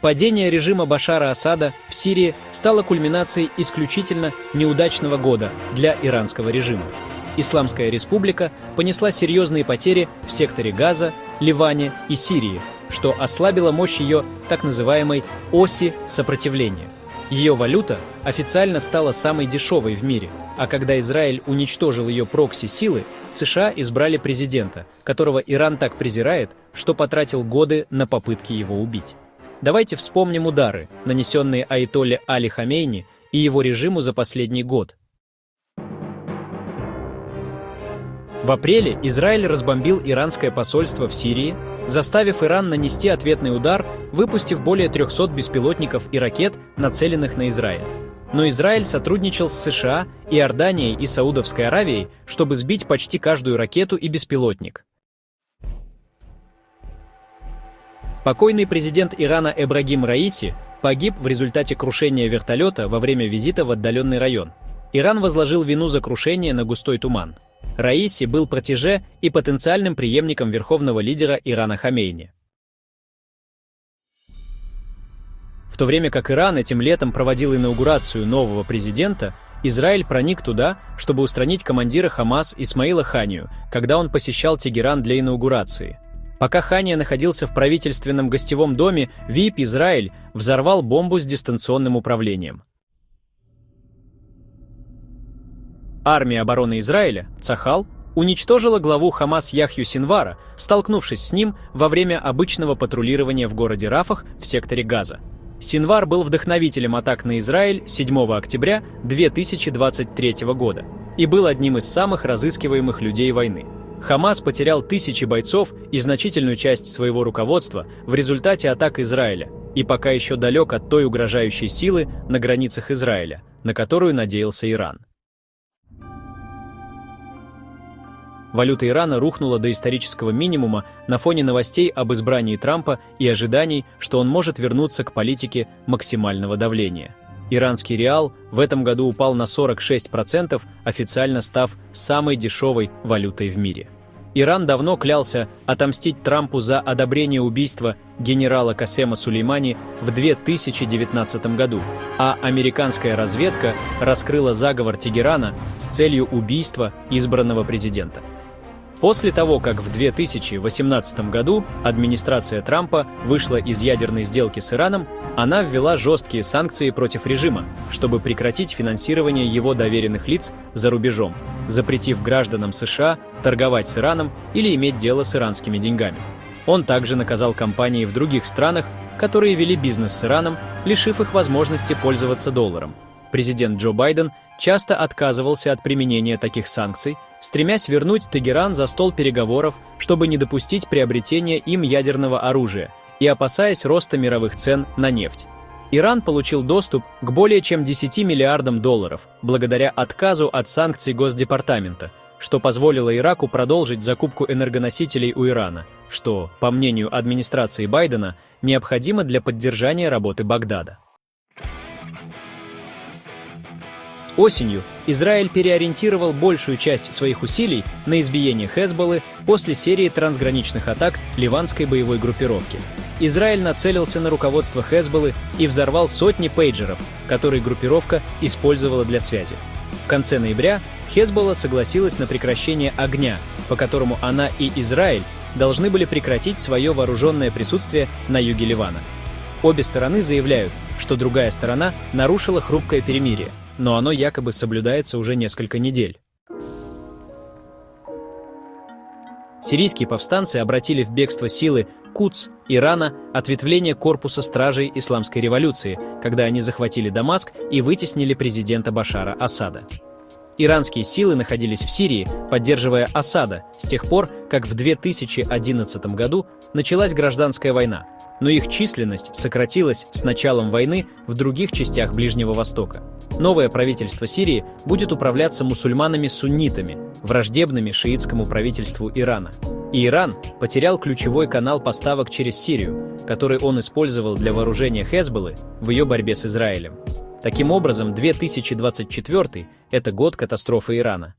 Падение режима Башара Асада в Сирии стало кульминацией исключительно неудачного года для иранского режима. Исламская республика понесла серьезные потери в секторе Газа, Ливане и Сирии, что ослабило мощь ее так называемой оси сопротивления. Ее валюта официально стала самой дешевой в мире, а когда Израиль уничтожил ее прокси-силы, США избрали президента, которого Иран так презирает, что потратил годы на попытки его убить. Давайте вспомним удары, нанесенные аятолле Али Хамейни и его режиму за последний год. В апреле Израиль разбомбил иранское посольство в Сирии, заставив Иран нанести ответный удар, выпустив более 300 беспилотников и ракет, нацеленных на Израиль. Но Израиль сотрудничал с США, Иорданией и Саудовской Аравией, чтобы сбить почти каждую ракету и беспилотник. Покойный президент Ирана Эбрагим Раиси погиб в результате крушения вертолета во время визита в отдаленный район. Иран возложил вину за крушение на густой туман. Раиси был протеже и потенциальным преемником верховного лидера Ирана Хамейни. В то время как Иран этим летом проводил инаугурацию нового президента, Израиль проник туда, чтобы устранить командира Хамас Исмаила Ханию, когда он посещал Тегеран для инаугурации. Пока Хания находился в правительственном гостевом доме, ВИП Израиль взорвал бомбу с дистанционным управлением. Армия обороны Израиля, Цахал, уничтожила главу Хамас Яхью Синвара, столкнувшись с ним во время обычного патрулирования в городе Рафах в секторе Газа. Синвар был вдохновителем атак на Израиль 7 октября 2023 года и был одним из самых разыскиваемых людей войны. Хамас потерял тысячи бойцов и значительную часть своего руководства в результате атак Израиля и пока еще далек от той угрожающей силы на границах Израиля, на которую надеялся Иран. Валюта Ирана рухнула до исторического минимума на фоне новостей об избрании Трампа и ожиданий, что он может вернуться к политике максимального давления. Иранский реал в этом году упал на 46%, официально став самой дешевой валютой в мире. Иран давно клялся отомстить Трампу за одобрение убийства генерала Касема Сулеймани в 2019 году, а американская разведка раскрыла заговор Тегерана с целью убийства избранного президента. После того, как в 2018 году администрация Трампа вышла из ядерной сделки с Ираном, она ввела жесткие санкции против режима, чтобы прекратить финансирование его доверенных лиц за рубежом, запретив гражданам США торговать с Ираном или иметь дело с иранскими деньгами. Он также наказал компании в других странах, которые вели бизнес с Ираном, лишив их возможности пользоваться долларом. Президент Джо Байден часто отказывался от применения таких санкций, стремясь вернуть Тегеран за стол переговоров, чтобы не допустить приобретения им ядерного оружия и опасаясь роста мировых цен на нефть. Иран получил доступ к более чем 10 миллиардам долларов благодаря отказу от санкций Госдепартамента, что позволило Ираку продолжить закупку энергоносителей у Ирана, что, по мнению администрации Байдена, необходимо для поддержания работы Багдада. Осенью Израиль переориентировал большую часть своих усилий на избиение Хезболлы после серии трансграничных атак ливанской боевой группировки. Израиль нацелился на руководство Хезболлы и взорвал сотни пейджеров, которые группировка использовала для связи. В конце ноября Хезболла согласилась на прекращение огня, по которому она и Израиль должны были прекратить свое вооруженное присутствие на юге Ливана. Обе стороны заявляют, что другая сторона нарушила хрупкое перемирие, но оно якобы соблюдается уже несколько недель. Сирийские повстанцы обратили в бегство силы Кудс Ирана, ответвление корпуса стражей исламской революции, когда они захватили Дамаск и вытеснили президента Башара Асада. Иранские силы находились в Сирии, поддерживая Асада, с тех пор, как в 2011 году началась гражданская война, но их численность сократилась с началом войны в других частях Ближнего Востока. Новое правительство Сирии будет управляться мусульманами-суннитами, враждебными шиитскому правительству Ирана. И Иран потерял ключевой канал поставок через Сирию, который он использовал для вооружения Хезболлы в ее борьбе с Израилем. Таким образом, 2024 – это год катастрофы Ирана.